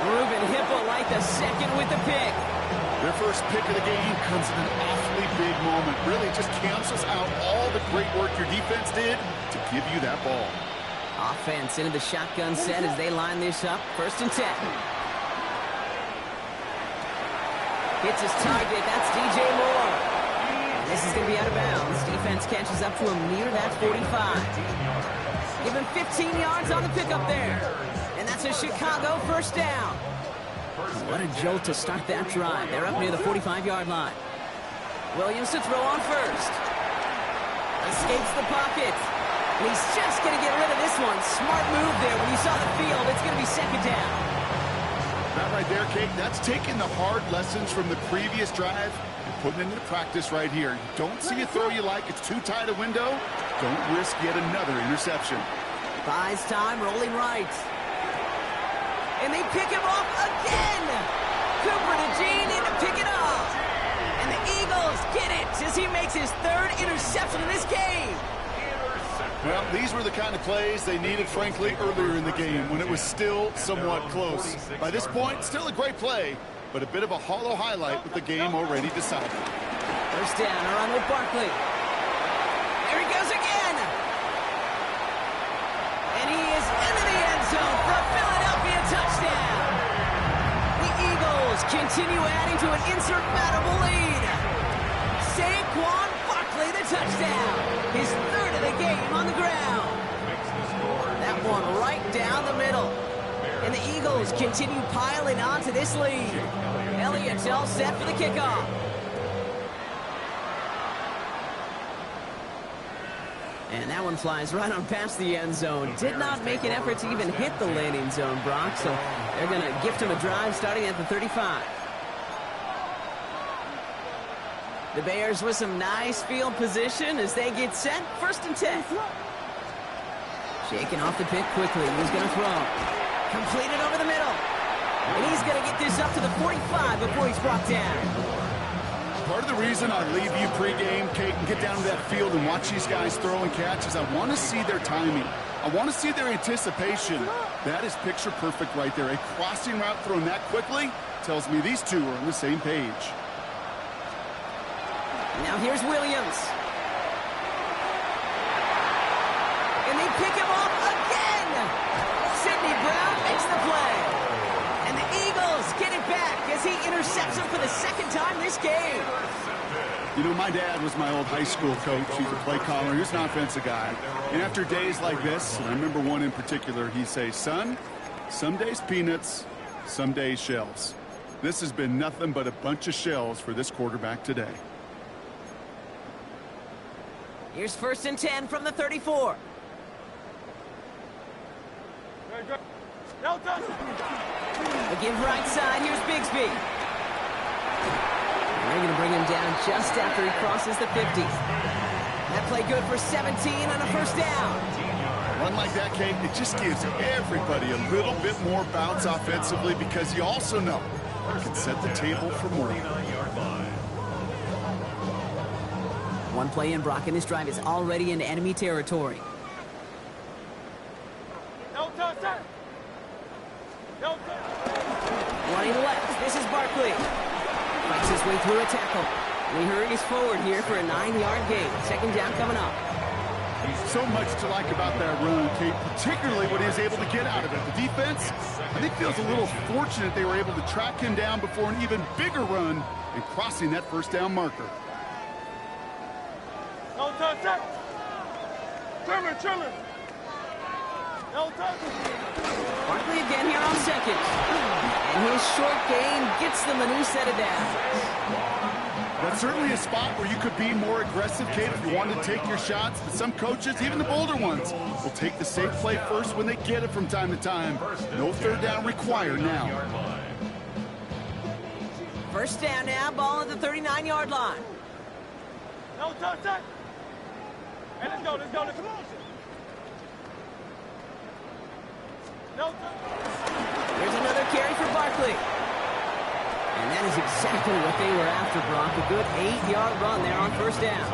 Ruben Hippolyte the second with the pick. Their first pick of the game comes in an awfully big moment. Really just cancels out all the great work your defense did to give you that ball. Offense into the shotgun set as they line this up. 1st and 10. Hits his target. That's DJ Moore. And this is going to be out of bounds. Defense catches up to him near that 45. Give him 15 yards on the pickup there. And that's a Chicago 1st down. What a jolt to start that drive. They're up near the 45-yard line. Williams to throw on 1st. Escapes the pocket. And he's just going to get rid of this one. Smart move there. When you saw the field, it's going to be 2nd down. That right there, Kate, that's taking the hard lessons from the previous drive and putting it into practice right here. You don't see a throw you like, it's too tight a window. Don't risk yet another interception. Buys time, rolling right. And they pick him off again. Cooper to Gene in to pick it up. And the Eagles get it as he makes his 3rd interception in this game. Well, these were the kind of plays they needed, frankly, earlier in the game when it was still somewhat close. By this point, still a great play, but a bit of a hollow highlight with the game already decided. 1st down, around with Barkley. There he goes again. And he is into the end zone for a Philadelphia touchdown. The Eagles continue adding to an insurmountable lead. Saquon Barkley, the touchdown. His 3rd of the game on the ground. That one right down the middle. And the Eagles continue piling on to this lead. Elliott's all set for the kickoff. And that one flies right on past the end zone. Did not make an effort to even hit the landing zone, Brock. So they're going to gift him a drive starting at the 35. The Bears with some nice field position as they get set. 1st and 10. Shaking off the pick quickly. He's going to throw. Completed over the middle. And he's going to get this up to the 45 before he's brought down. Part of the reason I leave you pregame, Kate, and get down to that field and watch these guys throw and catch is I want to see their timing. I want to see their anticipation. That is picture perfect right there. A crossing route thrown that quickly tells me these two are on the same page. Now here's Williams. And they pick him off again. Sidney Brown makes the play. And the Eagles get it back as he intercepts him for the 2nd time this game. You know, my dad was my old high school coach. He's a play caller. He was an offensive guy. And after days like this, and I remember one in particular, he'd say, son, some days peanuts, some days shells. This has been nothing but a bunch of shells for this quarterback today. Here's 1st and 10 from the 34. A give right side. Here's Bigsby. And they're going to bring him down just after he crosses the 50. That play good for 17 on a 1st down. Run like that, Kate, it just gives everybody a little bit more bounce offensively because you also know you can set the table for more. One play in, Brock, and this drive is already into enemy territory. Running left, this is Barkley. Fights his way through a tackle. And he hurries forward here for a 9-yard gain. 2nd down coming up. So much to like about that run, Kate, particularly what he was able to get out of it. The defense, I think, feels a little fortunate they were able to track him down before an even bigger run and crossing that 1st down marker. Barkley again here on 2nd. And his short gain gets them a new set of downs. That's certainly a spot where you could be more aggressive, Kate, if you wanted to take your shots. But some coaches, even the bolder ones, will take the safe play first when they get it from time to time. No third down required now. First down now, ball at the 39-yard line. No touch, touch. Hey, let's go, let's go, let's go. No touch. Here's another carry for Barkley. And that is exactly what they were after, Brock. A good 8-yard run there on first down.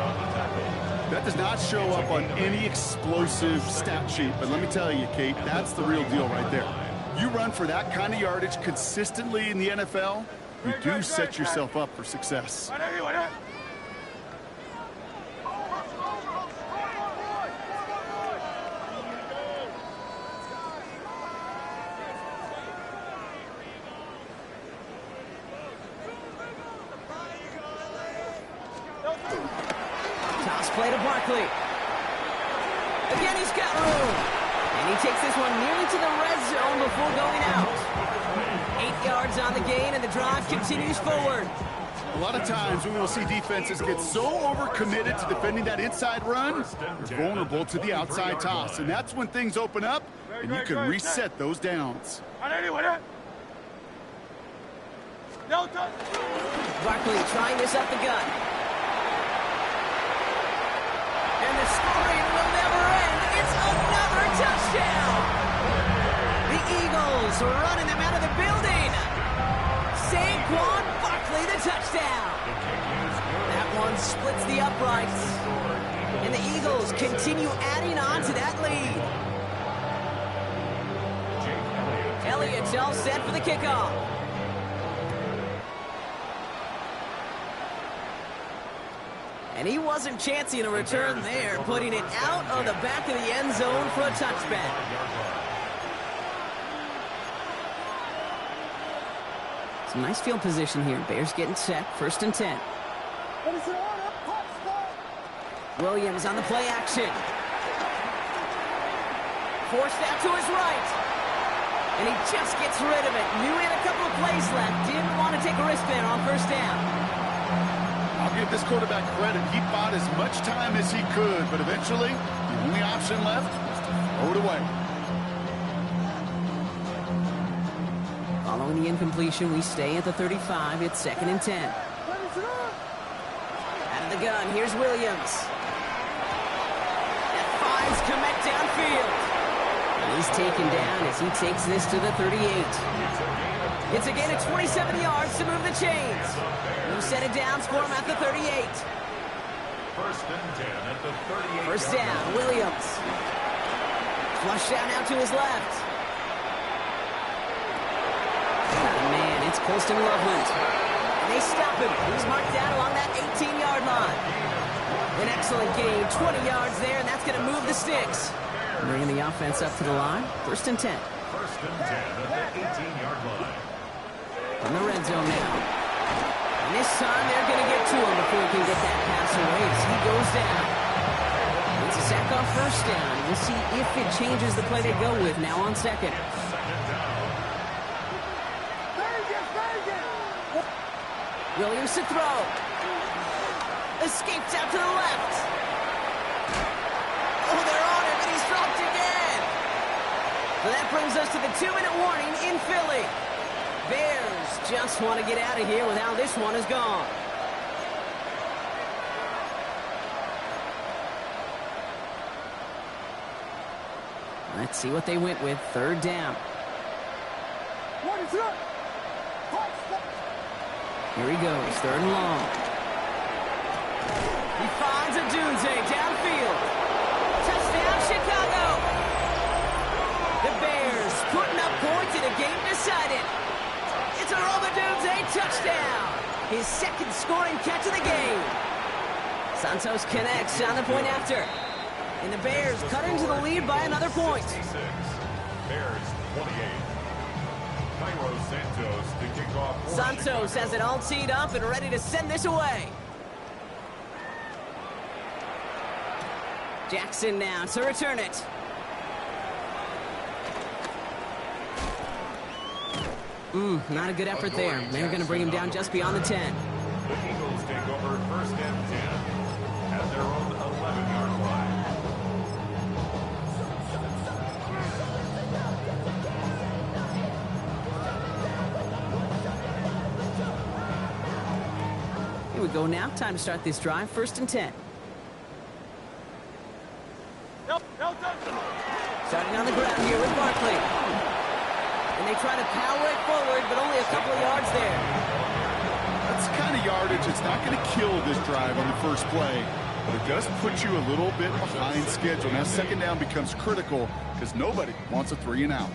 That does not show up on any explosive stat sheet, but let me tell you, Kate, that's the real deal right there. You run for that kind of yardage consistently in the NFL, you do set yourself up for success. Toss play to Barkley. Again, he's got room. And he takes this one nearly to the red zone before going out. 8 yards on the gain, and the drive continues forward. A lot of times we will see defenses get so overcommitted to defending that inside run, they're vulnerable to the outside toss. And that's when things open up, and you can reset those downs. Barkley trying this up the gut. And the scoring will never end. It's another touchdown. The Eagles running them out of the building. Saquon Barkley, the touchdown. That one splits the uprights. And the Eagles continue adding on to that lead. Elliott's all set for the kickoff. And he wasn't chancing a return there, putting it out of the back of the end zone for a touchback. Some nice field position here. Bears getting set, 1st and 10. Williams on the play action. Forced out to his right. And he just gets rid of it. Knew he had a couple of plays left. Didn't want to take a risk there on first down. I'll give this quarterback credit. He bought as much time as he could, but eventually, the only option left was to throw it away. Following the incompletion, we stay at the 35. It's 2nd and 10. Out of the gun, here's Williams. That finds Kmet downfield. And he's taken down as he takes this to the 38. It's a gain of 27 yards to move the chains. Who set it down for him at the 38. 1st and 10 at the 38. First down, Williams. Flush down out to his left. Oh, man, it's Colston Loveland. And they stop him. He's marked down along that 18-yard line. An excellent gain, 20 yards there, and that's going to move the sticks. Bringing the offense up to the line, 1st and 10. 1st and 10 at the 18-yard line. In the red zone now. And this time they're going to get to him before he can get that pass away as he goes down. It's a sack on first down. We'll see if it changes the play they go with now on 2nd. Williams to throw. Escapes out to the left. Oh, they're on him, and he's dropped again. So that brings us to the 2-minute warning in Philly. Bears just want to get out of here with how this one is gone. Let's see what they went with. 3rd down. Here he goes, 3rd and long. He finds a Dunze downfield. Touchdown, Chicago. The Bears putting up points in a game decided. It's a Roma Dunze touchdown. His 2nd scoring catch of the game. Santos connects on the point after. And the Bears cut into the lead by another point. Bears 28. Cairo Santos to kick off. Santos has it all teed up and ready to send this away. Jackson now to return it. Not a good effort there. They're going to bring him down just beyond the 10. The Eagles take over 1st and 10 at their own 11-yard line. Here we go now. Time to start this drive. 1st and 10. Starting on the ground here with Barkley. And they try to power it forward, but only a couple of yards there. That's the kind of yardage. It's not going to kill this drive on the first play, but it does put you a little bit behind schedule. Now 2nd down becomes critical because nobody wants a 3-and-out.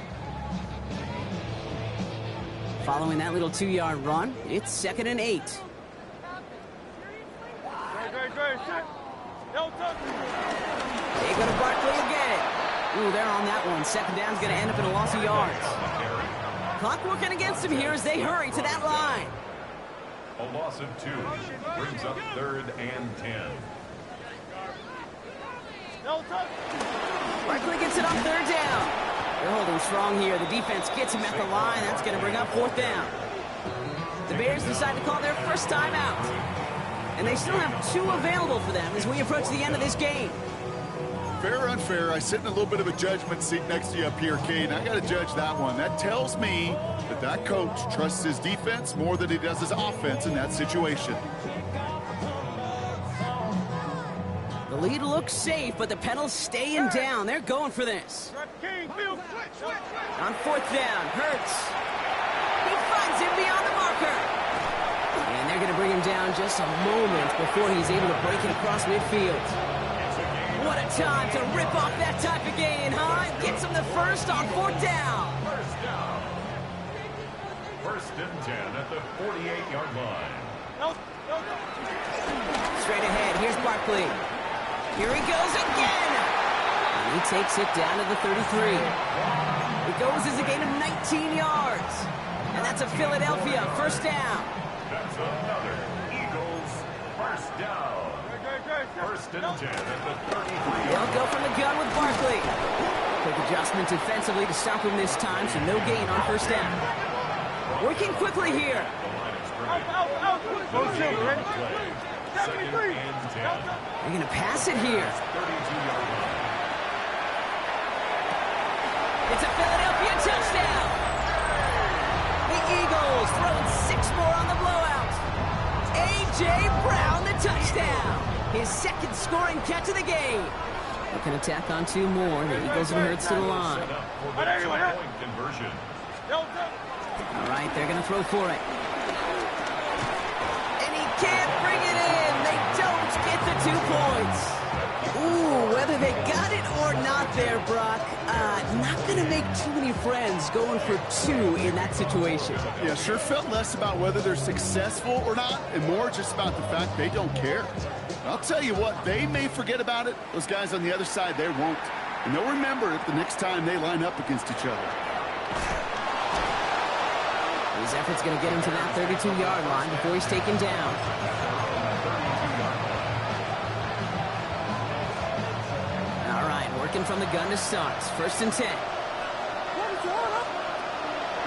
Following that little 2-yard run, it's 2nd and 8. They go to Barkley again. Ooh, they're on that one. 2nd down's going to end up in a loss of yards. Clock working against them here as they hurry to that line. A loss of 2 brings up 3rd and 10. Barkley gets it on 3rd down. They're holding strong here. The defense gets him at the line. That's going to bring up 4th down. The Bears decide to call their first timeout. And they still have 2 available for them as we approach the end of this game. Fair or unfair, I sit in a little bit of a judgment seat next to you up here, Cade, and I got to judge that one. That tells me that that coach trusts his defense more than he does his offense in that situation. The lead looks safe, but the Pedals staying down. They're going for this. On 4th down, Hurts. He finds him beyond the marker. And they're going to bring him down just a moment before he's able to break it across midfield. What a time to rip off that type of gain, huh? Gets him the first on 4th down. 1st and 10 at the 48-yard line. Straight ahead, here's Barkley. Here he goes again. And he takes it down to the 33. It goes as a gain of 19 yards. And that's a Philadelphia 1st down. That's another Eagles 1st down. 1st and 10 at the 33. They'll go from the gun with Barkley. Quick adjustment defensively to stop him this time, so no gain on 1st down. Working quickly here. They're going to pass it here. It's a Philadelphia touchdown. The Eagles throwing 6 more on the blowout. A.J. Brown, the touchdown. His 2nd scoring catch of the game. Looking to tack on 2 more. The Eagles and Hurts to the line. All right, they're going to throw for it. And he can't bring it in. They don't get the 2 points. Ooh, whether they got it or not there, Brock, not going to make too many friends going for 2 in that situation. Yeah, sure felt less about whether they're successful or not and more just about the fact they don't care. I'll tell you what, they may forget about it. Those guys on the other side, they won't. And they'll remember it the next time they line up against each other. His effort's going to get him to that 32-yard line before he's taken down. All right, working from the gun to start. 1st and 10.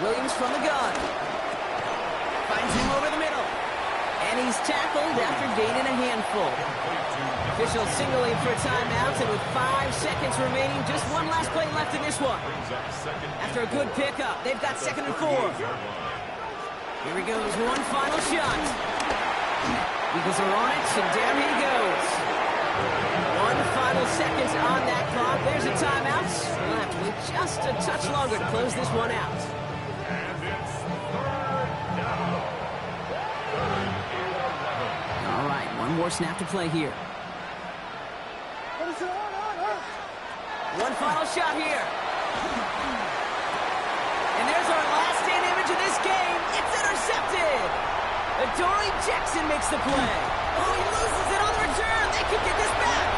Williams from the gun. Finds him over the middle. And he's tackled after gaining a handful. Officials signaling for timeouts, and with 5 seconds remaining, just one last play left in this one. After a good pickup, they've got 2nd and 4. Here he goes, one final shot. Eagles are on it, and down he goes. 1 final seconds on that clock. There's a timeout. Left with just a touch longer to close this one out. And it's 3rd down. 3rd and 11. All right, one more snap to play here. One final shot here. And there's our last stand image of this game. It's intercepted. Adoree Jackson makes the play. Oh, he loses it on the return. They could get this back.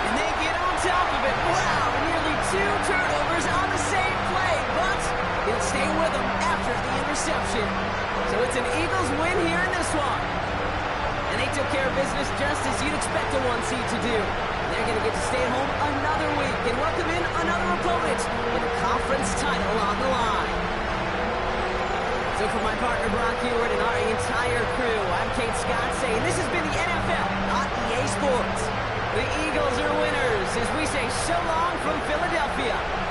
And they get on top of it. Wow, nearly 2 turnovers on the same play. But he'll stay with them after the interception. So it's an Eagles win here in this one. And they took care of business just as you'd expect a 1 seed to do. They're going to get to stay at home another week and welcome in another opponent with a conference title on the line. So for my partner Brock Hewitt and our entire crew. I'm Kate Scott saying this has been the NFL, not EA Sports. The Eagles are winners as we say so long from Philadelphia.